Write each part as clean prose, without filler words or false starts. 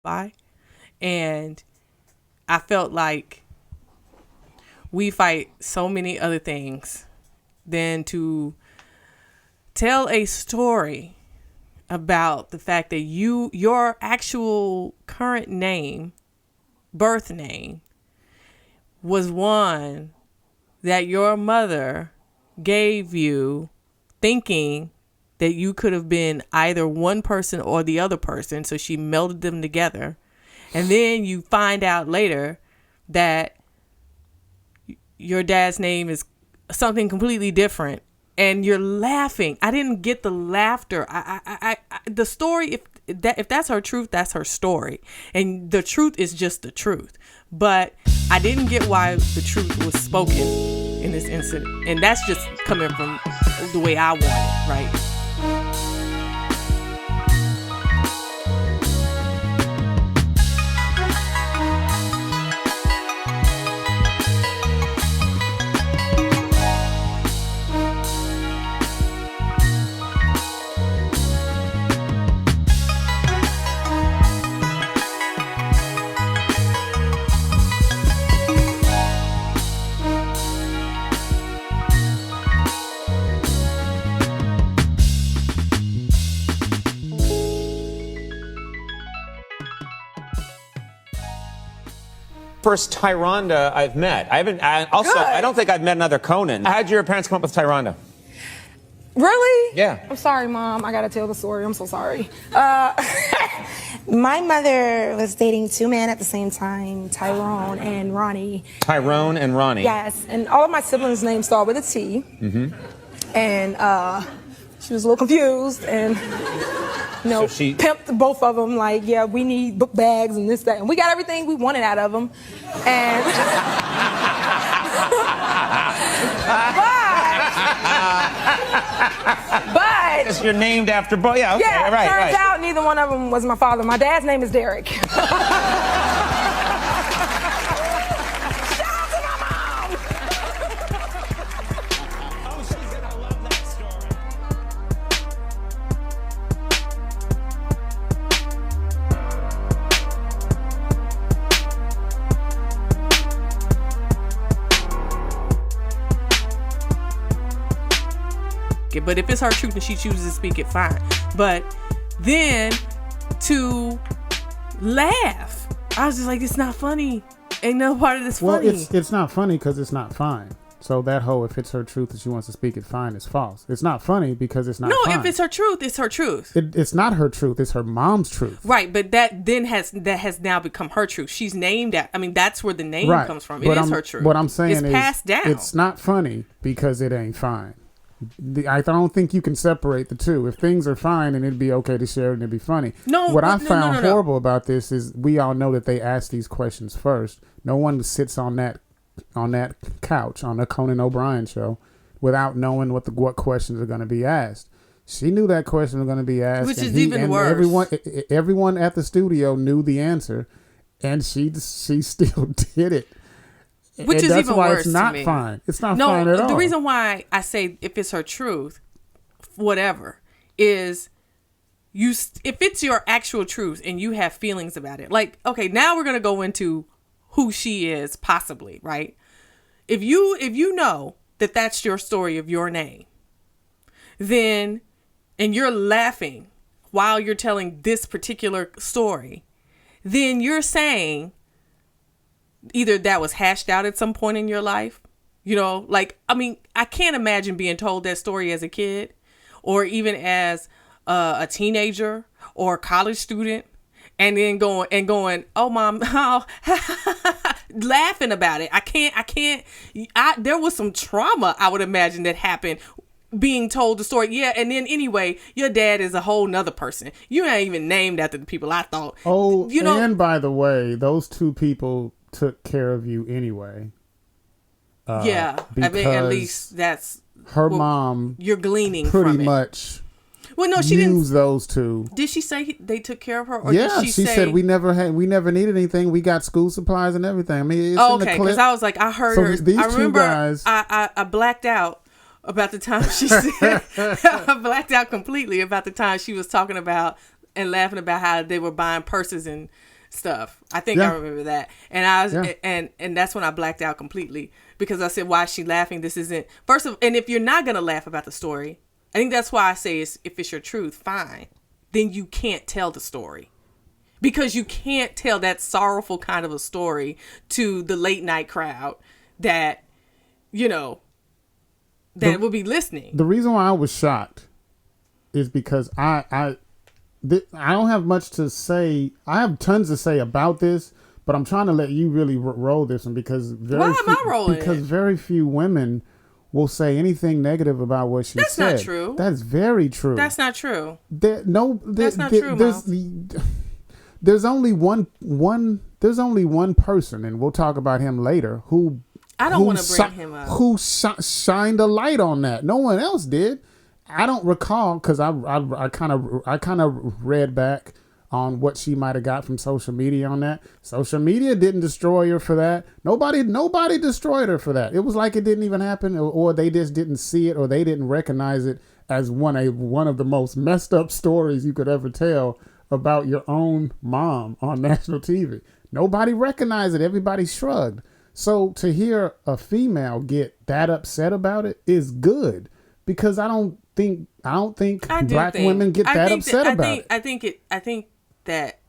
by. And I felt like we fight so many other things than to tell a story about the fact that your actual current name, birth name, was one that your mother gave you thinking that you could have been either one person or the other person. So she melded them together. And then you find out later that your dad's name is something completely different. And you're laughing. I didn't get the laughter. The story, if that's her truth, that's her story. And the truth is just the truth. But I didn't get why the truth was spoken in this incident. And that's just coming from the way I want it, right? First Tyranda I've met. I don't think I've met another Conan. How'd your parents come up with Tyranda? Really? Yeah. I'm sorry, Mom. I gotta tell the story. I'm so sorry. My mother was dating two men at the same time, Tyrone and Ronnie. Tyrone and Ronnie. Yes, and all of my siblings' names start with a T. Mm-hmm. And she was a little confused and, So she pimped both of them. Like, yeah, we need book bags and this, that. And we got everything we wanted out of them. And... but Because you're named after both. Yeah, okay, yeah, right, turns right. out neither one of them was my father. My dad's name is Derek. Shout out to my mom. Oh, she's gonna love that story. But if it's her truth and she chooses to speak it, fine. But then to laugh, I was just like, it's not funny. Ain't no part of this funny. Well, it's not funny because it's not fine. So that whole if it's her truth that she wants to speak it fine is false. It's not funny because it's not fine. If it's her truth, it's her truth. It's not her truth. It's her mom's truth. Right, but that has now become her truth. She's named that. I mean, that's where the name comes from. It is her truth. What I'm saying it's passed down. It's not funny because it ain't fine. I don't think you can separate the two. If things are fine and it'd be okay to share and it'd be funny. What I found horrible about this is we all know that they ask these questions first. No one sits on that couch on the Conan O'Brien show without knowing what questions are going to be asked. She knew that question was going to be asked, which is even worse. Everyone at the studio knew the answer, and she still did it. Which is even worse. It's not to me. fine. It's not fine at all. The reason why I say if it's her truth, whatever, is if it's your actual truth and you have feelings about it. Like, okay, now we're gonna go into who she is, possibly, right? If you know that that's your story of your name, then and you're laughing while you're telling this particular story, then you're saying either that was hashed out at some point in your life, like, I mean, I can't imagine being told that story as a kid or even as a teenager or a college student and then going, oh, Mom, oh, laughing about it. There was some trauma, I would imagine, that happened being told the story. Yeah. And then anyway, your dad is a whole nother person. You ain't even named after the people I thought. Oh, and by the way, those two people took care of you anyway. Yeah, I mean, at least that's her mom. You're gleaning pretty from it. Much. Well, no, she didn't use those two. Did she say they took care of her? Or yeah, did she said we never needed anything. We got school supplies and everything. I mean, it's in the clip. Because I was like, I heard her. These I remember two guys, I blacked out about the time she said. I blacked out completely about the time she was talking about and laughing about how they were buying purses and stuff. I think I remember that. And I was, and that's when I blacked out completely because I said, why is she laughing? This isn't and if you're not going to laugh about the story, I think that's why I say if it's your truth, fine. Then you can't tell the story because you can't tell that sorrowful kind of a story to the late night crowd that, that will be listening. The reason why I was shocked is because I don't have much to say. I have tons to say about this, but I'm trying to let you really roll this one because very few women will say anything negative about what she said. That's not true. That's very true. That's not true. That's not true. There's only one person, and we'll talk about him later, who I don't want to bring him up. Who shined a light on that. No one else did. I don't recall because I kind of read back on what she might have got from social media on that. Social media didn't destroy her for that. Nobody destroyed her for that. It was like it didn't even happen, or they just didn't see it, or they didn't recognize it as one of the most messed up stories you could ever tell about your own mom on national TV. Nobody recognized it. Everybody shrugged. So to hear a female get that upset about it is good because I don't think black women get that upset about it. I think that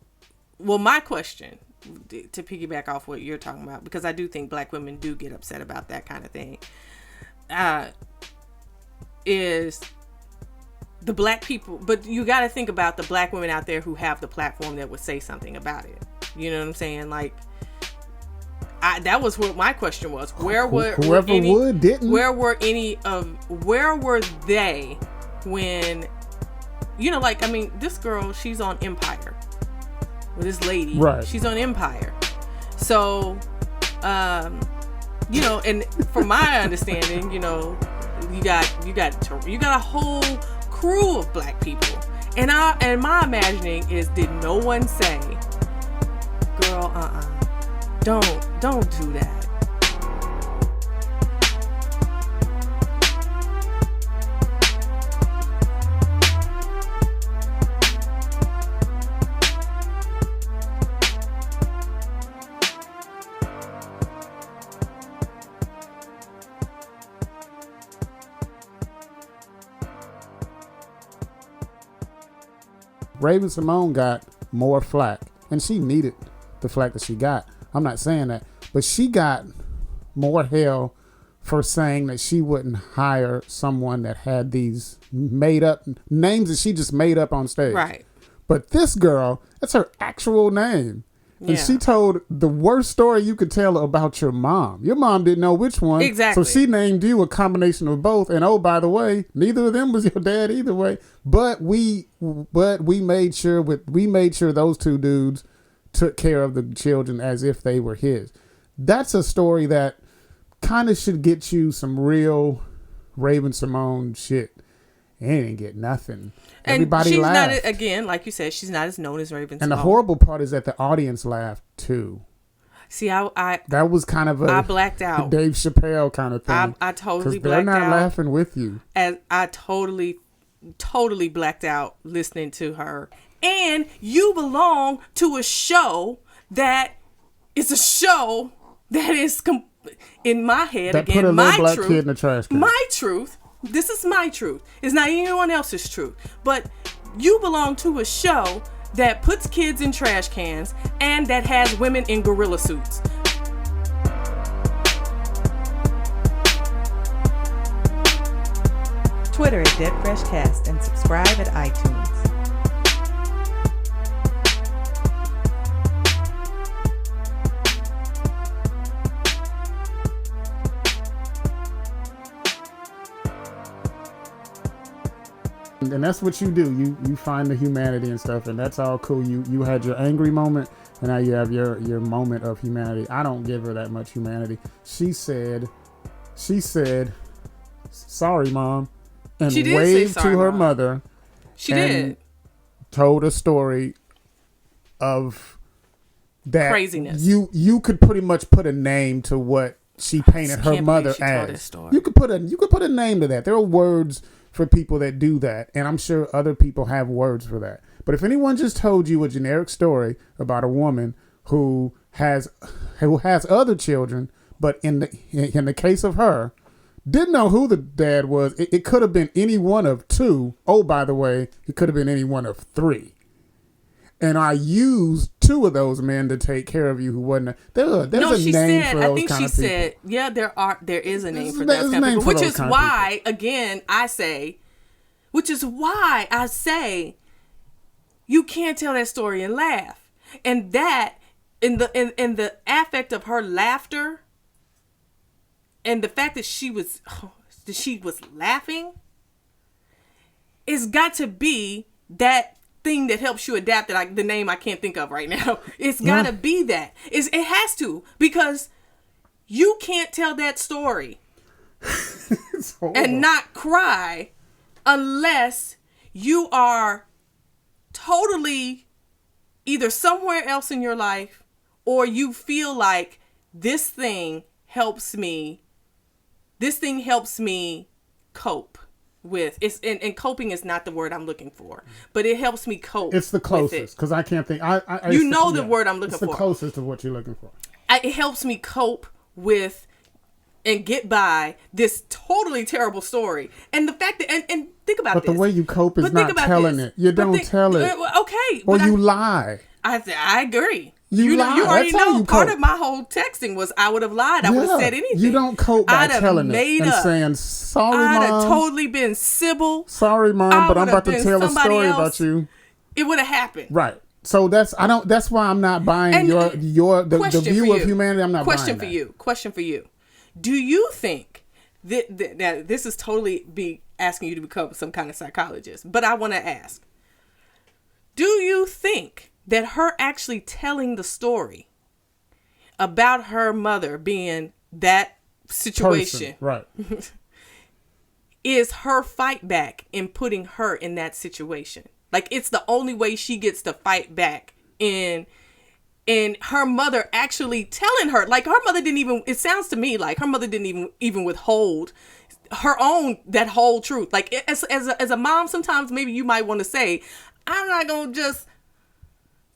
my question, to piggyback off what you're talking about, because I do think black women do get upset about that kind of thing, is the black people, but you got to think about the black women out there who have the platform that would say something about it. You know what I'm saying? Like, that was what my question was. Where were they when, this girl, she's on Empire. With this lady, right? She's on Empire. So, and from my understanding, you got a whole crew of black people, and my imagining is, did no one say, girl, don't do that. Raven-Symoné got more flack, and she needed the flack that she got. I'm not saying that, but she got more hell for saying that she wouldn't hire someone that had these made up names that she just made up on stage. Right. But this girl, that's her actual name. And she told the worst story you could tell about your mom. Your mom didn't know which one. Exactly. So she named you a combination of both. And oh, by the way, neither of them was your dad either way. But we made sure those two dudes took care of the children as if they were his. That's a story that kind of should get you some real Raven-Symoné shit. And it didn't get nothing. And everybody laughed. Not, again, like you said, she's not as known as Raven-Symoné. And the horrible part is that the audience laughed too. See, that was kind of I blacked out. Dave Chappelle kind of thing. I totally blacked out. They're not laughing with you. As I totally blacked out listening to her. And you belong to a show that is in my head, that again, put a my black truth, kid in the trash can. My truth. This is my truth. It's not anyone else's truth. But you belong to a show that puts kids in trash cans and that has women in gorilla suits. Twitter at DeadFreshCast and subscribe at iTunes. And that's what you do. You find the humanity and stuff, and that's all cool. You had your angry moment, and now you have your moment of humanity. I don't give her that much humanity. She said, sorry, Mom, and waved to her mother. She did. Told a story of that craziness. You could pretty much put a name to what she painted her mother as. You could put a name to that. There are words for people that do that, and I'm sure other people have words for that. But if anyone just told you a generic story about a woman who has other children, but in the case of her, didn't know who the dad was, it could have been any one of two. Oh, by the way, it could have been any one of three. And I used two of those men to take care of you who wasn't. There's a name for those kind of people. I think she said, yeah, there is a name for those kind of people. Which is why, again, which is why I say, you can't tell that story and laugh. And that, in the affect of her laughter, and the fact that she was laughing, it's got to be that thing that helps you adapt, that the name I can't think of right now. It's got to be that. It has to, because you can't tell that story and not cry unless you are totally either somewhere else in your life, or you feel like this thing helps me cope with and coping is not the word I'm looking for, but it helps me cope. It's the closest, because I can't think. The word I'm looking for. It's the closest to what you're looking for. It helps me cope with and get by this totally terrible story, and the fact that and think about this. But the way you cope is not telling it. You don't tell it. Okay, or you lie. I agree. You lie. You already know. Part of my whole texting was I would have lied. I would have said anything. You don't cope by telling it and saying, sorry, Mom. I'd have totally been Sybil. Sorry, Mom, but I'm about to tell a story about you. It would have happened. Right. So that's why I'm not buying the view of humanity. I'm not buying that. Question for you. Do you think that now this is totally be asking you to become some kind of psychologist, but I want to ask, do you think that her actually telling the story about her mother being that situation right, is her fight back in putting her in that situation? Like, it's the only way she gets to fight back in her mother actually telling her. Like, her mother didn't even, it sounds to me like her mother didn't even withhold her own, that whole truth. Like, as a mom, sometimes maybe you might want to say, I'm not going to just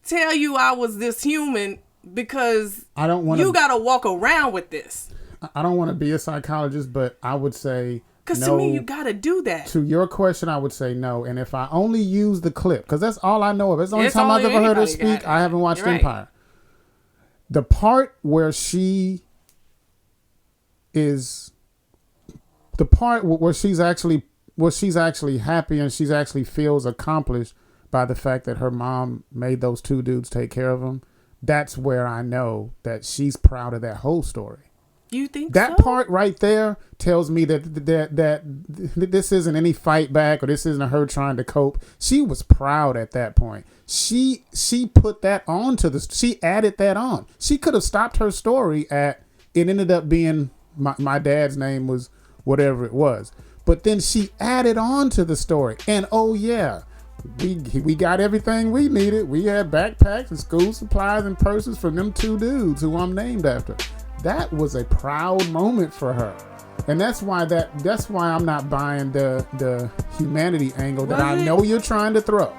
tell you I was this human, because I don't want you got to walk around with this. I don't want to be a psychologist, but I would say, because to me, you got to do that. To your question, I would say no. And if I only use the clip, because that's all I know of. It's the only time I've ever heard her speak. I haven't watched Empire. The part where she's actually happy and she's actually feels accomplished by the fact that her mom made those two dudes take care of him. That's where I know that she's proud of that whole story. You think that part right there tells me that this isn't any fight back, or this isn't her trying to cope. She was proud at that point. She put that on she added that on. She could have stopped her story at, it ended up being my dad's name was whatever it was. But then she added on to the story. And oh yeah, we got everything we needed. We had backpacks and school supplies and purses from them two dudes who I'm named after. That was a proud moment for her. And that's why I'm not buying the humanity angle that I know you're trying to throw.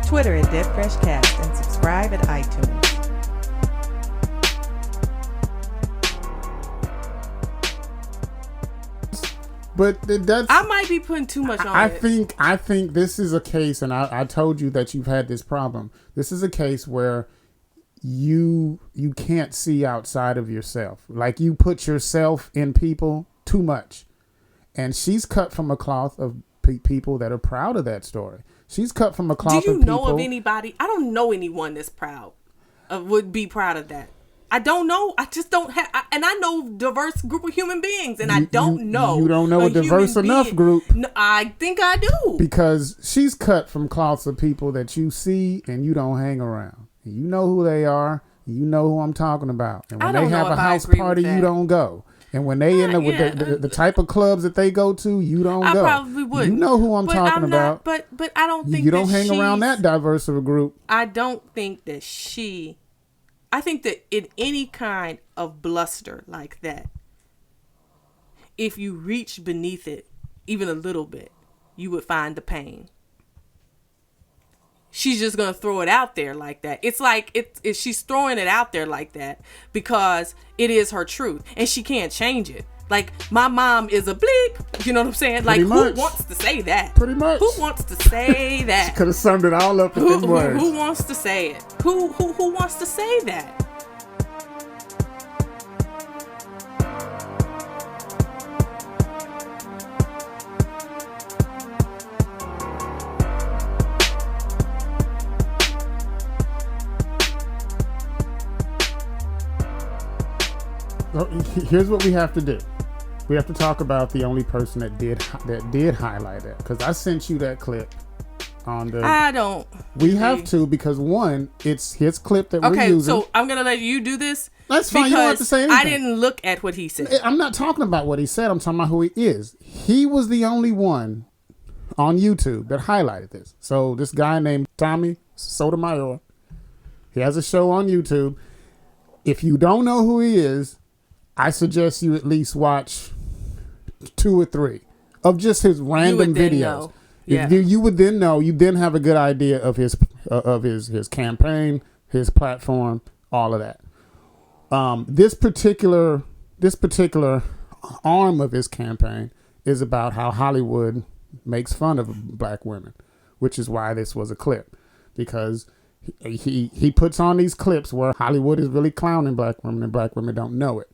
Twitter at DeadFreshCast and subscribe at iTunes. But I might be putting too much on it. I think this is a case, and I told you that you've had this problem. This is a case where you can't see outside of yourself. Like, you put yourself in people too much. And she's cut from a cloth of people that are proud of that story. She's cut from a cloth of people. Do you know of anybody? I don't know anyone that's would be proud of that. I don't know. I just don't have, and I know a diverse group of human beings, and I don't know. You don't know a diverse enough group. No, I think I do. Because she's cut from cloths of people that you see and you don't hang around. You know who they are. You know who I'm talking about. And when they have a house party, you don't go. And when they end up with the type of clubs that they go to, you don't go. I probably wouldn't. You know who I'm talking about. But I don't think you don't hang around that diverse of a group. I don't think that she I think that in any kind of bluster like that, if you reach beneath it even a little bit, you would find the pain. She's just going to throw it out there like that. It's like she's throwing it out there like that because it is her truth and she can't change it. Like, my mom is a bleep. You know what I'm saying? Like, who wants to say that? Pretty much. Who wants to say that? She could have summed it all up in them words. Who wants to say it? Who wants to say that? Here's what we have to do. We have to talk about the only person that did highlight it, because I sent you that clip on the. I don't. We have to, because one, it's his clip that we're using. Okay, so I'm gonna let you do this. That's fine. You don't have to say anything. I didn't look at what he said. I'm not talking about what he said. I'm talking about who he is. He was the only one on YouTube that highlighted this. So this guy named Tommy Sotomayor, he has a show on YouTube. If you don't know who he is, I suggest you at least watch 2 or 3 of just his random videos. Yeah. You would then know. You then have a good idea of his campaign, his platform, all of that. This particular arm of his campaign is about how Hollywood makes fun of black women, which is why this was a clip, because he puts on these clips where Hollywood is really clowning black women and black women don't know it.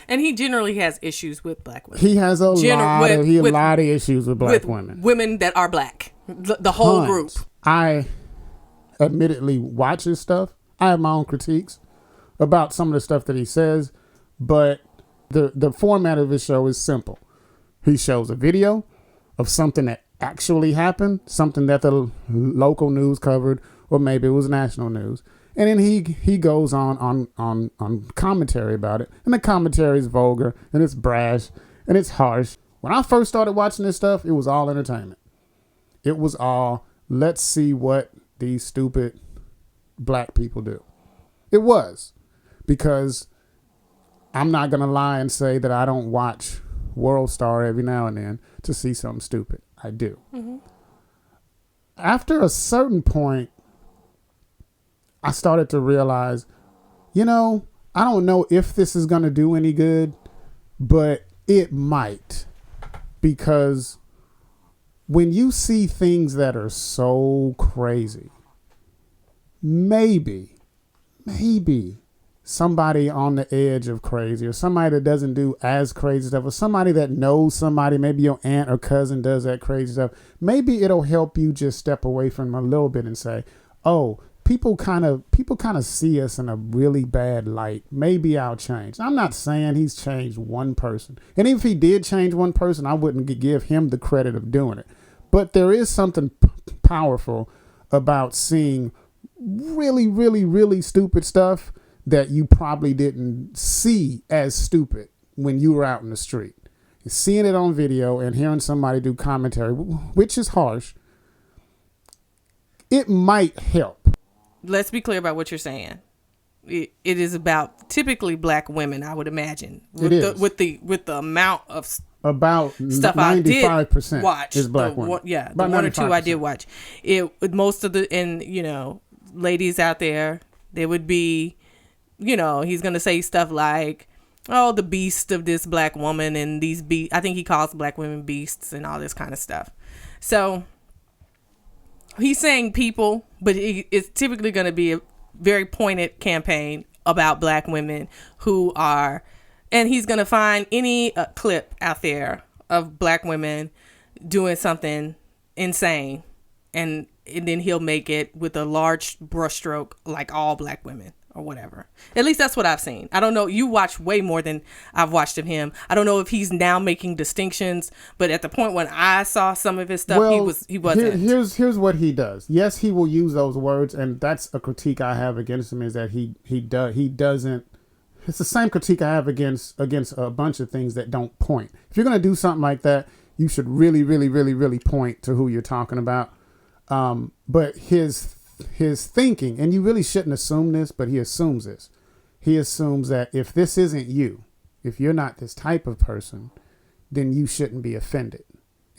And he generally has issues with black women. He has a lot of issues with black women. Women that are black. The whole group. I admittedly watch his stuff. I have my own critiques about some of the stuff that he says, but the format of his show is simple. He shows a video of something that actually happened, something that the local news covered, or maybe it was national news. And then he goes on commentary about it. And the commentary is vulgar, and it's brash, and it's harsh. When I first started watching this stuff, it was all entertainment. It was all, let's see what these stupid black people do. It was. Because I'm not going to lie and say that I don't watch World Star every now and then to see something stupid. I do. Mm-hmm. After a certain point, I started to realize, I don't know if this is going to do any good, but it might. Because when you see things that are so crazy, maybe somebody on the edge of crazy, or somebody that doesn't do as crazy stuff, or somebody that knows somebody, maybe your aunt or cousin does that crazy stuff, maybe it'll help you just step away from them a little bit and say, oh, people kind of see us in a really bad light. Maybe I'll change. I'm not saying he's changed one person. And if he did change one person, I wouldn't give him the credit of doing it. But there is something powerful about seeing really, really, really stupid stuff that you probably didn't see as stupid when you were out in the street. Seeing it on video and hearing somebody do commentary, which is harsh, it might help. Let's be clear about what you're saying. It is about typically black women, I would imagine. With the amount of about stuff 95% I did watch is black women. The about 1 or 95%. 2 I did watch. Most of the ladies out there, they would be, he's gonna say stuff like, oh, the beast of this black woman and these I think he calls black women beasts and all this kind of stuff. So he's saying people, but it's typically going to be a very pointed campaign about black women who are, and he's going to find any clip out there of black women doing something insane, and then he'll make it with a large brushstroke like all black women or whatever. At least that's what I've seen. I don't know. You watch way more than I've watched of him. I don't know if he's now making distinctions, but at the point when I saw some of his stuff, he wasn't. Here's what he does. Yes, he will use those words, and that's a critique I have against him, is that he doesn't. It's the same critique I have against a bunch of things that don't point. If you're going to do something like that, you should really, really, really, really point to who you're talking about. But his his thinking, and you really shouldn't assume this, but he assumes this. He assumes that if this isn't you, if you're not this type of person, then you shouldn't be offended.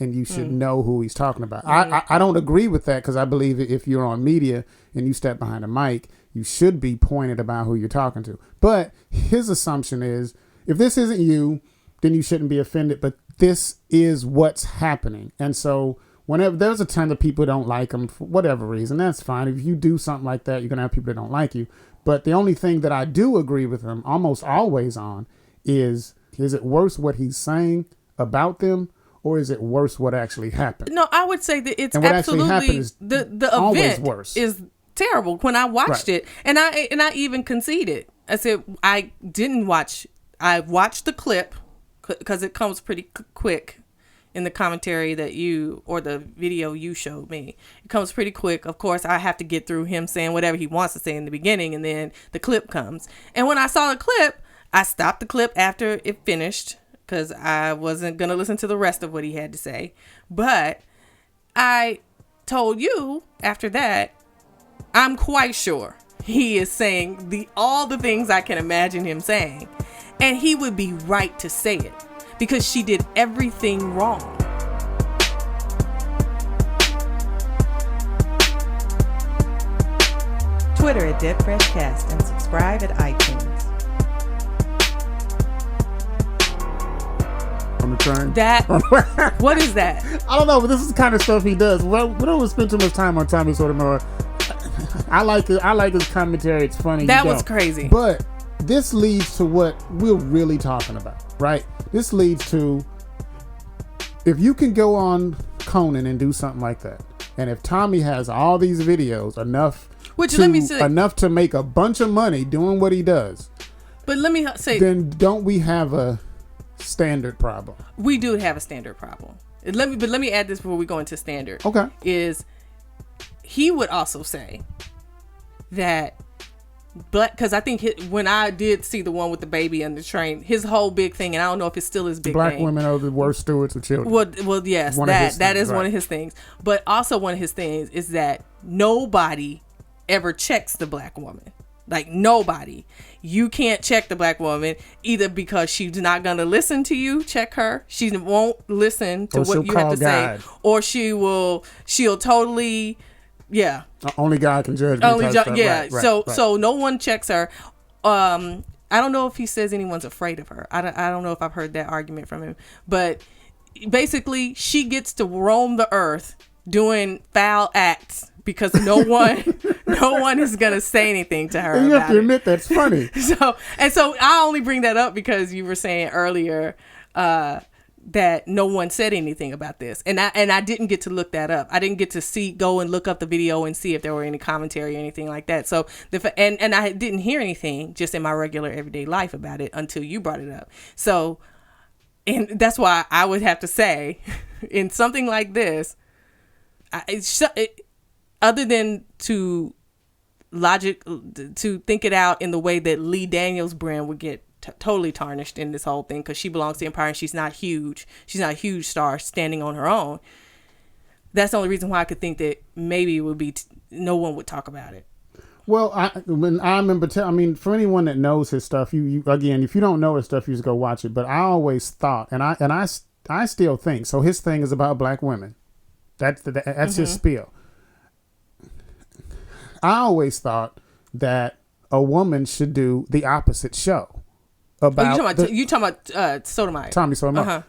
And you should know who he's talking about. I don't agree with that, because I believe if you're on media and you step behind a mic, you should be pointed about who you're talking to. But his assumption is, if this isn't you, then you shouldn't be offended. But this is what's happening. And so whenever there's a ton of people don't like him for whatever reason, that's fine. If you do something like that, you're going to have people that don't like you. But the only thing that I do agree with him almost always on is it worse what he's saying about them, or is it worse what actually happened? No, I would say that it's absolutely the event worse. Is terrible. When I watched it, and I even conceded. I said I didn't watch. I watched the clip because it comes pretty quick in the commentary that or the video you showed me. It comes pretty quick. Of course, I have to get through him saying whatever he wants to say in the beginning, and then the clip comes. And when I saw the clip, I stopped the clip after it finished, because I wasn't going to listen to the rest of what he had to say. But I told you after that, I'm quite sure he is saying all the things I can imagine him saying. And he would be right to say it, because she did everything wrong. Twitter at DeadFreshCast and subscribe at iTunes. On the train. What is that? I don't know, but this is the kind of stuff he does. Well, we don't spend too much time on Tommy Sotomayor. I like it. I like his commentary. It's funny. That was crazy. But this leads to what we're really talking about, right? This leads to, if you can go on Conan and do something like that, and if Tommy has all these videos enough to make a bunch of money doing what he does, but let me say, then don't we have a standard problem? We do have a standard problem. Let me add this before we go into standard. Okay. Is he would also say that, because I think when I did see the one with the baby on the train, his whole big thing, and I don't know if it's still his big Black thing. women are the worst stewards of children. Well, yes, that is one of his things. But also one of his things is that nobody ever checks the black woman. Like, nobody. You can't check the black woman, either because she's not going to listen to you, check her. She won't listen to what you have to say. Or she'll totally, yeah. Only God can judge me. Yeah. So no one checks her. I don't know if he says anyone's afraid of her. I don't know if I've heard that argument from him. But basically, she gets to roam the earth doing foul acts, because no one is gonna say anything to her. And you have to admit that's funny. So I only bring that up because you were saying earlier that no one said anything about this, and I didn't get to look that up. I didn't get to go and look up the video and see if there were any commentary or anything like that. So and I didn't hear anything just in my regular everyday life about it until you brought it up. So, and that's why I would have to say, in something like this, other than to think it out in the way that Lee Daniels' brand would get totally tarnished in this whole thing, because she belongs to Empire and she's not huge. She's not a huge star standing on her own. That's the only reason why I could think that maybe it would be no one would talk about it. Well, I remember. For anyone that knows his stuff, you again, if you don't know his stuff, you just go watch it. But I always thought, and I still think, so his thing is about black women. That's his spiel. I always thought that a woman should do the opposite show. You talking about Sotomayor? Tommy Sotomayor.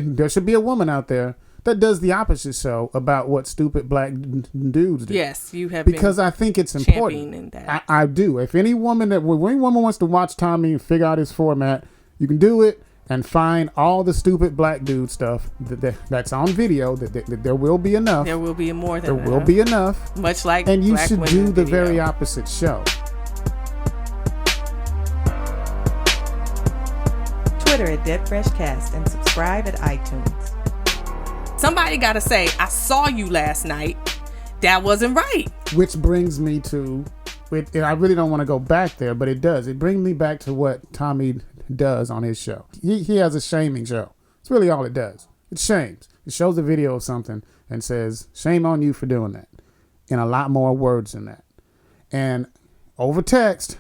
There should be a woman out there that does the opposite show about what stupid black dudes do. Yes, you have. Because I think it's important. That. I do. If any woman wants to watch Tommy and figure out his format, you can do it and find all the stupid black dude stuff that's on video. That there will be enough. There will be more than there will be enough. Much like, and you should do the video. very opposite show. Twitter at DeadFreshCast and subscribe at iTunes. Somebody got to say, I saw you last night. That wasn't right. Which brings me to, I really don't want to go back there, but it does. It brings me back to what Tommy does on his show. He has a shaming show. It's really all it does. It shames. It shows a video of something and says, shame on you for doing that. in a lot more words than that. And over text,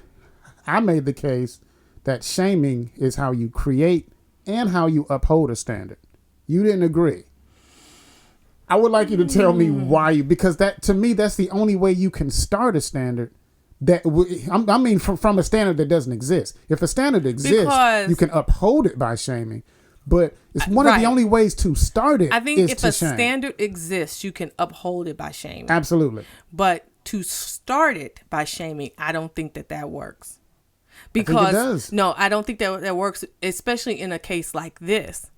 I made the case that shaming is how you create and how you uphold a standard. You didn't agree. I would like you to tell me why because that, to me, that's the only way you can start a standard. From a standard that doesn't exist. If a standard exists, you can uphold it by shaming. But it's one of the only ways to start it. I think if a standard exists, you can uphold it by shaming. Absolutely. But to start it by shaming, I don't think that works. Because I think it does. No, I don't think that works, especially in a case like this.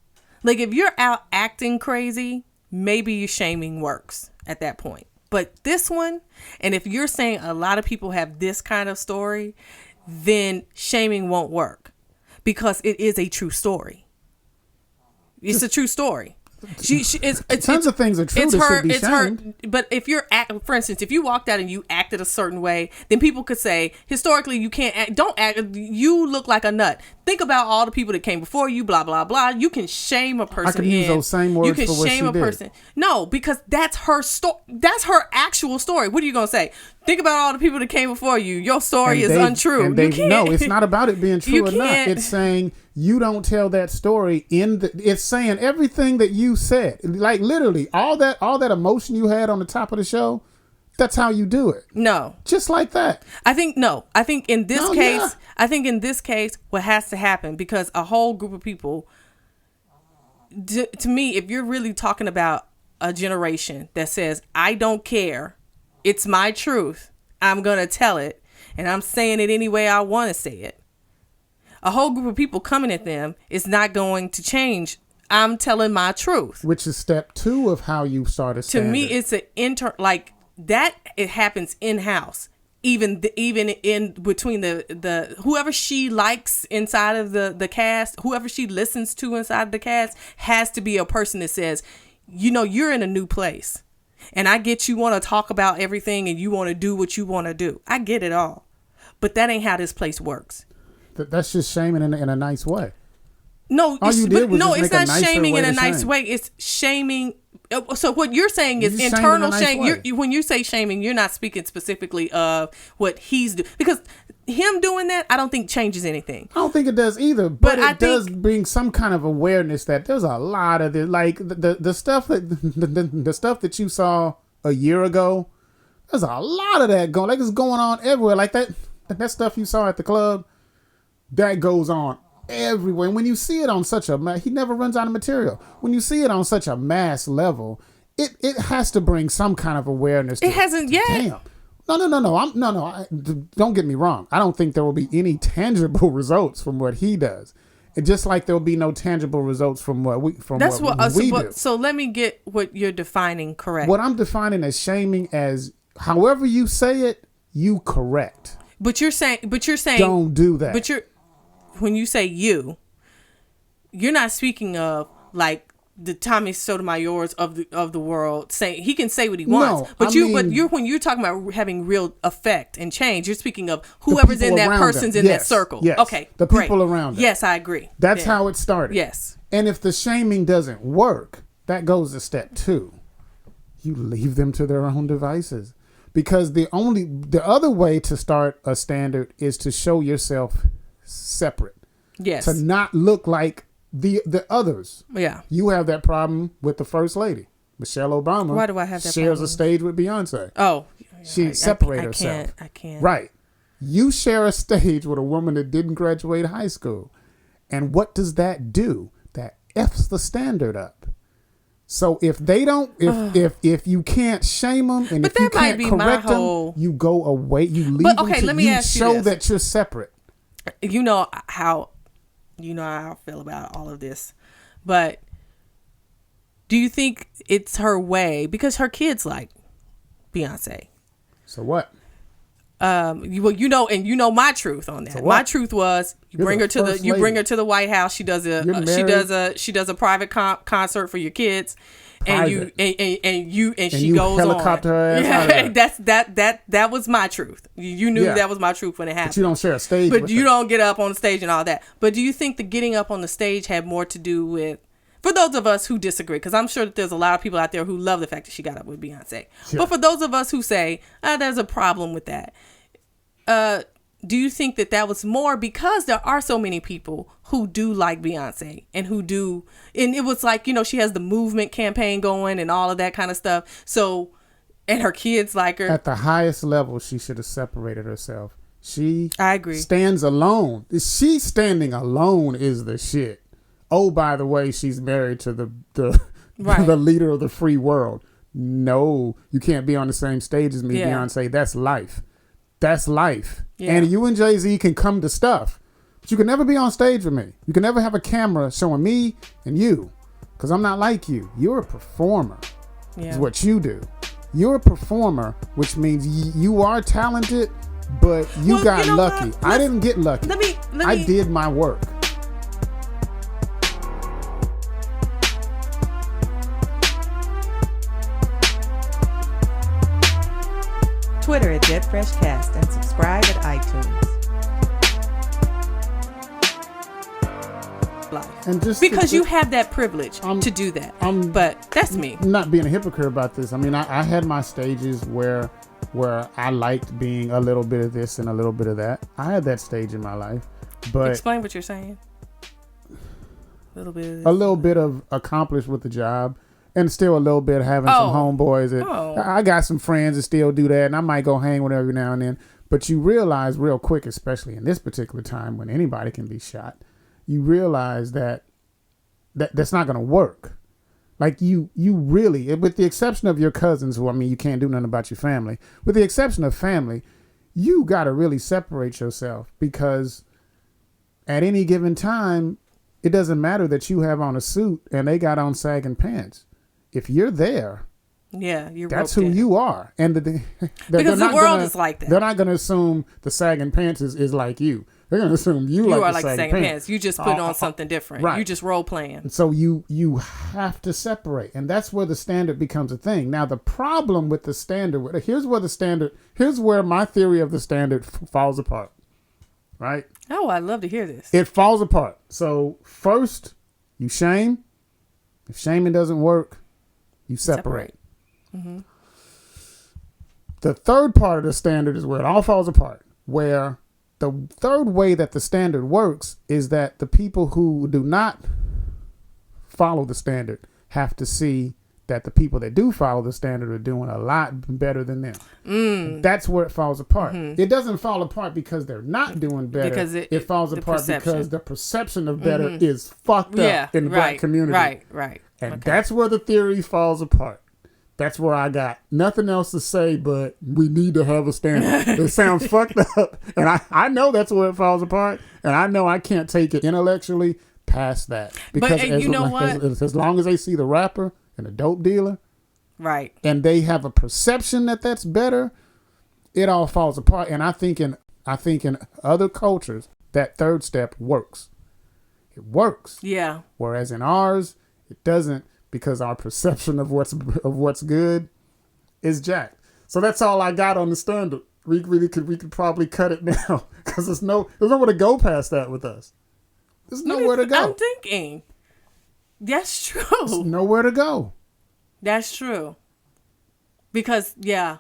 Like if you're out acting crazy, maybe your shaming works at that point. But this one, and if you're saying a lot of people have this kind of story, then shaming won't work because it is a true story. It's a true story. Tons of things are true that should be shamed. But if you're for instance, if you walked out and you acted a certain way, then people could say historically you can't act. Don't act. You look like a nut. Think about all the people that came before you. Blah blah blah. You can shame a person. I can use those same words. You can shame a person. No, because that's her story. That's her actual story. What are you gonna say? Think about all the people that came before you. Your story is untrue. No, it's not about it being true or not. It's saying you don't tell that story it's saying everything that you said. Like literally all that emotion you had on the top of the show, that's how you do it. No. Just like that. I think in this case, what has to happen, because a whole group of people, to me, if you're really talking about a generation that says, I don't care, it's my truth, I'm going to tell it, and I'm saying it any way I want to say it. A whole group of people coming at them is not going to change. I'm telling my truth. Which is step 2 of how you start a standard. To me, it's an it happens in-house. Even in between the whoever she likes inside of the cast, whoever she listens to inside the cast, has to be a person that says, you're in a new place. And I get you want to talk about everything and you want to do what you want to do. I get it all. But that ain't how this place works. That's just shaming in a nice way. No, it's not shaming in a nice way. It's shaming. So what you're saying is internal shame. When you say shaming, you're not speaking specifically of what he's doing. Because him doing that, I don't think changes anything. I don't think it does either. But it does bring some kind of awareness that there's a lot of it. Like the stuff that you saw a year ago, there's a lot of that going. Like it's going on everywhere. Like that stuff you saw at the club. That goes on everywhere. And when you see it on such he never runs out of material. When you see it on such a mass level, it has to bring some kind of awareness. It hasn't yet. Damn. No. Don't get me wrong. I don't think there will be any tangible results from what he does. And just like there will be no tangible results from what we do. So let me get what you're defining correct. What I'm defining as shaming as however you say it, you correct. But you're saying don't do that. But when you say you're not speaking of like the Tommy Sotomayors of the world. Saying he can say what he wants, but when you're talking about having real effect and change, you're speaking of whoever's in that person's in that circle. Yes. Okay, the people around them. Yes, I agree. That's how it started. Yes, and if the shaming doesn't work, that goes to step 2. You leave them to their own devices. Because the other way to start a standard is to show yourself separate. Yes. To not look like the others. Yeah. You have that problem with the first lady, Michelle Obama. Why do I have that shares problem? A stage with Beyonce. Oh. She separated herself. I can't. Right. You share a stage with a woman that didn't graduate high school. And what does that do? That F's the standard up. So if they don't, if you can't shame them and if you can't correct them, you go away. You leave them to you show that you're separate. You know how I feel about all of this, but do you think it's her way because her kids like Beyonce? So what? My truth on that. So my truth was you bring her to the White House. She does a private concert for your kids, private. and she goes helicopter on. Her ass That was my truth. You knew that was my truth when it happened. But you don't share a stage. But you don't get up on the stage and all that. But do you think the getting up on the stage had more to do with For those of us who disagree, because I'm sure that there's a lot of people out there who love the fact that she got up with Beyonce. Sure. But for those of us who say, there's a problem with that, do you think that that was more because there are so many people who do like Beyonce and who do, and it was like, she has the movement campaign going and all of that kind of stuff. So, and her kids like her. At the highest level, she should have separated herself. I agree. Stands alone. She standing alone is the shit. Oh, by the way, she's married to the right. the leader of the free world. No, you can't be on the same stage as me, Beyonce. That's life. That's life. Yeah. And you and Jay-Z can come to stuff, but you can never be on stage with me. You can never have a camera showing me and you, because I'm not like you. You're a performer. Yeah. Is what you do. You're a performer, which means you are talented, but you got lucky. I didn't get lucky. I did my work. Twitter at DeadFreshCast and subscribe at iTunes. And just because you have that privilege to do that. But that's me. Not being a hypocrite about this. I mean, I had my stages where I liked being a little bit of this and a little bit of that. I had that stage in my life. But explain what you're saying. A little bit of accomplished with the job. And still a little bit having some homeboys. I got some friends that still do that, and I might go hang with them every now and then. But you realize real quick, especially in this particular time when anybody can be shot, you realize that's not going to work. Like you really, with the exception of your cousins, who, I mean, you can't do nothing about your family. With the exception of family, you got to really separate yourself, because at any given time, it doesn't matter that you have on a suit and they got on sagging pants. If you're there, that's who you are. And because the world is like that. They're not going to assume the sagging pants is like you. They're going to assume you are like the sagging pants. You just put on something different. Right. You just role playing. So you have to separate. And that's where the standard becomes a thing. Now, the problem with the standard, here's where my theory of the standard falls apart. Right? Oh, I'd love to hear this. It falls apart. So first, you shame. If shaming doesn't work, you separate. Mm-hmm. The third part of the standard is where it all falls apart. Where the third way that the standard works is that the people who do not follow the standard have to see that the people that do follow the standard are doing a lot better than them. That's where it falls apart. Mm-hmm. It doesn't fall apart because they're not doing better. Because it falls apart because the perception of better is fucked up in the black community. Right. And that's where the theory falls apart. That's where I got nothing else to say, but we need to have a standard. It sounds fucked up. And I know that's where it falls apart. And I know I can't take it intellectually past that. Because as long as they see the rapper and the dope dealer, right, and they have a perception that that's better, it all falls apart. And I think in other cultures, that third step works. It works. Yeah. Whereas in ours, it doesn't, because our perception of what's good is jacked. So that's all I got on the standard. We could probably cut it now, because there's nowhere to go past that with us. There's nowhere to go. I'm thinking. That's true. There's nowhere to go. That's true. Because, yeah.